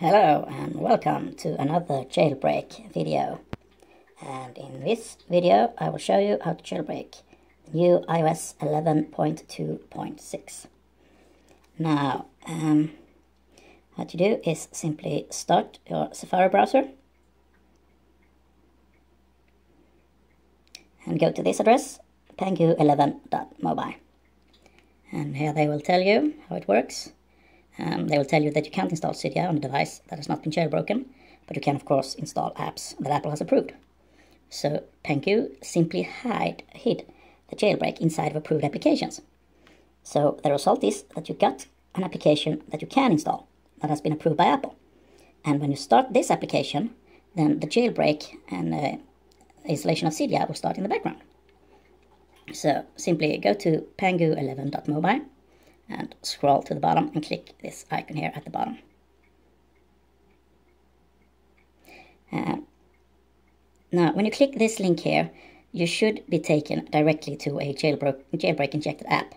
Hello and welcome to another jailbreak video. And in this video I will show you how to jailbreak the new iOS 11.2.6. Now, what you do is simply start your Safari browser and go to this address, pangu11.mobile. And here they will tell you how it works. They will tell you that you can't install Cydia on a device that has not been jailbroken, but you can of course install apps that Apple has approved. So Pangu simply hid the jailbreak inside of approved applications. So the result is that you got an application that you can install that has been approved by Apple. And when you start this application, then the jailbreak and the installation of Cydia will start in the background. So simply go to pangu11.mobile and scroll to the bottom and click this icon here at the bottom. Now, when you click this link here, you should be taken directly to a jailbreak injected app.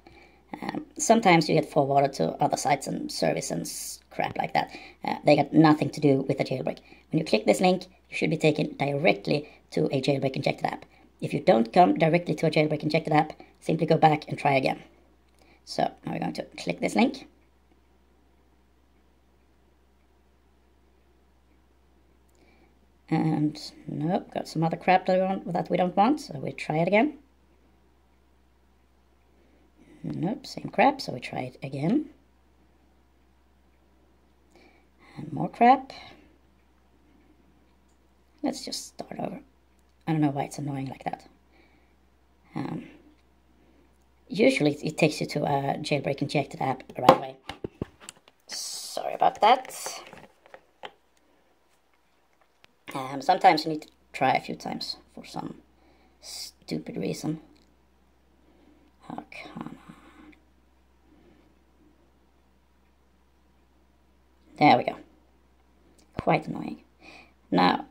Sometimes you get forwarded to other sites and service and crap like that. They got nothing to do with the jailbreak. When you click this link, you should be taken directly to a jailbreak injected app. If you don't come directly to a jailbreak injected app, simply go back and try again. So now we're going to click this link. And nope, got some other crap that we don't want, so we try it again. Nope, same crap, so we try it again. And more crap. Let's just start over. I don't know why it's annoying like that. Usually it takes you to a jailbreak injected app right away. Sorry about that. Sometimes you need to try a few times for some stupid reason. Oh, come on. There we go. Quite annoying. Now,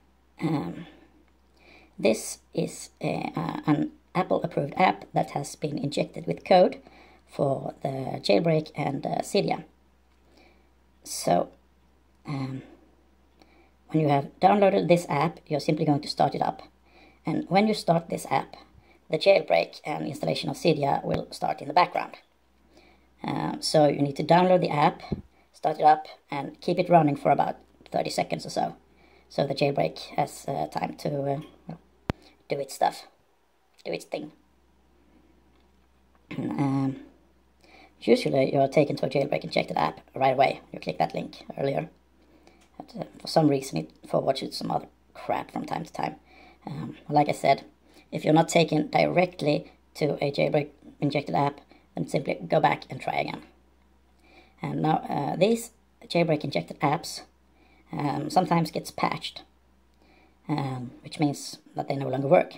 this is an Apple-approved app that has been injected with code for the jailbreak and Cydia. So, when you have downloaded this app, you're simply going to start it up. And when you start this app, the jailbreak and installation of Cydia will start in the background. So you need to download the app, start it up, and keep it running for about 30 seconds or so. So the jailbreak has time to do its stuff. Do its thing. Usually you're taken to a jailbreak injected app right away. You click that link earlier. But, for some reason it forwards you some other crap from time to time. Like I said, if you're not taken directly to a jailbreak injected app, then simply go back and try again. And now these jailbreak injected apps sometimes gets patched, which means that they no longer work,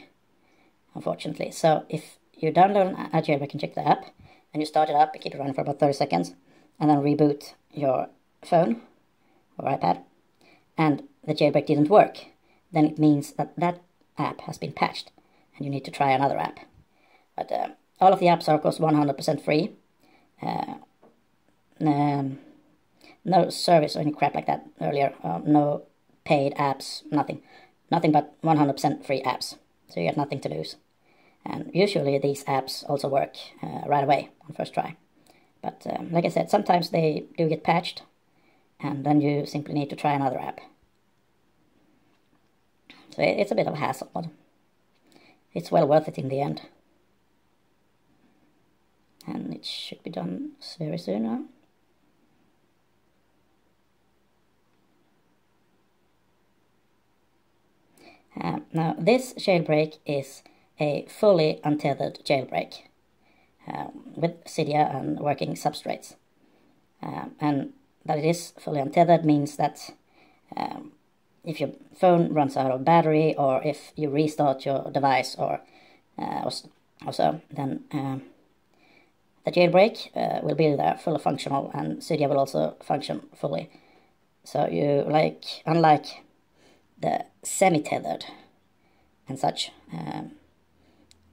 unfortunately. So if you download a jailbreak injected app and you start it up, you keep it running for about 30 seconds, and then reboot your phone or iPad, and the jailbreak didn't work, then it means that that app has been patched, and you need to try another app. But all of the apps are of course 100% free. No service or any crap like that earlier. No paid apps, nothing but 100% free apps. So you got nothing to lose. And usually these apps also work right away on first try. But like I said, sometimes they do get patched, and then you simply need to try another app. So it's a bit of a hassle, but it's well worth it in the end. And it should be done very soon now. Now this jailbreak is a fully untethered jailbreak with Cydia and working substrates. And that it is fully untethered means that if your phone runs out of battery, or if you restart your device or so, then the jailbreak will be there fully functional, and Cydia will also function fully. So you unlike the semi-tethered and such,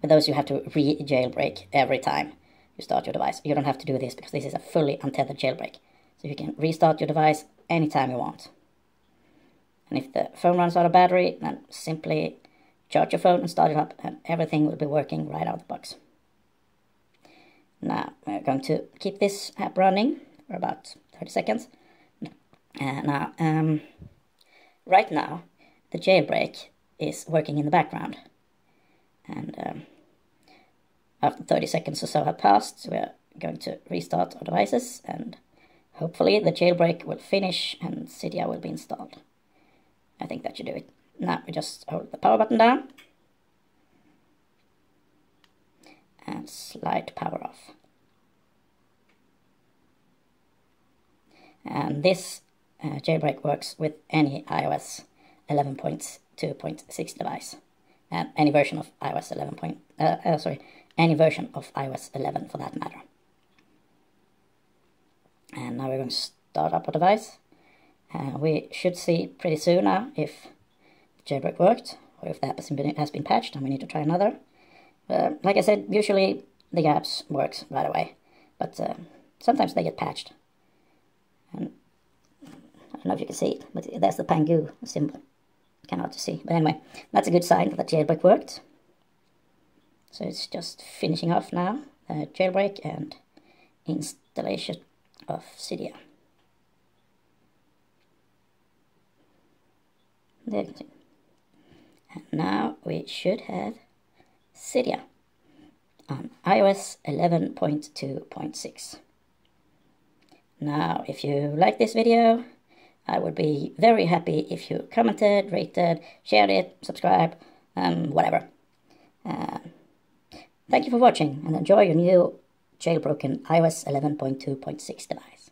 with those you have to re-jailbreak every time you start your device. You don't have to do this because this is a fully untethered jailbreak. So you can restart your device anytime you want. And if the phone runs out of battery, then simply charge your phone and start it up, and everything will be working right out of the box. Now we're going to keep this app running for about 30 seconds. Right now the jailbreak is working in the background, and after 30 seconds or so have passed, we're going to restart our devices, and hopefully the jailbreak will finish and Cydia will be installed. I think that should do it. Now we just hold the power button down and slide power off. And this jailbreak works with any iOS 11.2.6 device, and any version of iOS 11. Any version of iOS 11 for that matter. And now we're going to start up our device. We should see pretty soon now if the jailbreak worked, or if the app has been patched and we need to try another. Like I said, usually the apps works right away, but sometimes they get patched. And I don't know if you can see it, but there's the Pangu symbol. Kind of hard to see, but anyway, that's a good sign that the jailbreak worked. So it's just finishing off now, jailbreak and installation of Cydia. There you can see. And now we should have Cydia on iOS 11.2.6. Now, if you like this video, I would be very happy if you commented, rated, shared it, subscribe, whatever. Thank you for watching, and enjoy your new jailbroken iOS 11.2.6 device.